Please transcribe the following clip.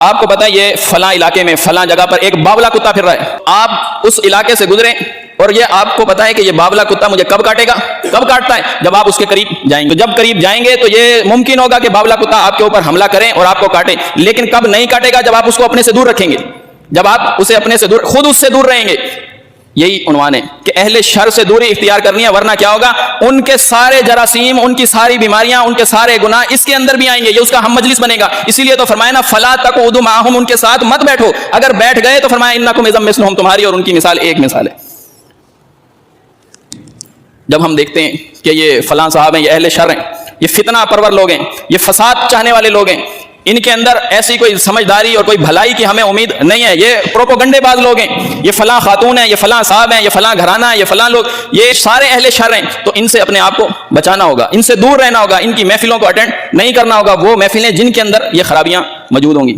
आपको पता है ये फलां इलाके में फलां जगह पर एक बावला कुत्ता फिर रहा है, आप उस इलाके से गुजरे और ये आपको पता है कि ये बावला कुत्ता मुझे कब काटेगा, कब काटता है, जब आप उसके करीब जाएंगे। तो जब करीब जाएंगे तो ये मुमकिन होगा कि बावला कुत्ता आपके ऊपर हमला करें और आपको काटे, लेकिन कब नहीं काटेगा, जब आप उसको अपने से दूर रखेंगे, जब आप उसे अपने से दूर, खुद उससे दूर रहेंगे। यही उन्वान है कि अहले शर से दूरी इख्तियार करनी है, वरना क्या होगा, उनके सारे जरासीम, उनकी सारी बीमारियां, उनके सारे गुनाह इसके अंदर भी आएंगे, ये उसका हम मजलिस बनेगा। इसीलिए तो फरमाया ना, फला तक़उदू माहुम, उनके साथ मत बैठो, अगर बैठ गए तो फरमाया इन्नकुम इज़म मिस्लुहुम, तुम्हारी और उनकी मिसाल एक मिसाल है। जब हम देखते हैं कि ये फलां साहब हैं, ये अहले शर हैं, ये फितना परवर लोग हैं, ये फसाद चाहने वाले लोग हैं, इनके अंदर ऐसी कोई समझदारी और कोई भलाई की हमें उम्मीद नहीं है, ये प्रोपोगंडेबाज लोग हैं, ये फलां खातून हैं, ये फलां साहब हैं, ये फलां घराना है, ये फलां लोग, ये सारे अहले शर हैं। तो इनसे अपने आप को बचाना होगा, इनसे दूर रहना होगा, इनकी महफिलों को अटेंड नहीं करना होगा, वो महफिलें जिनके अंदर ये खराबियां मौजूद होंगी।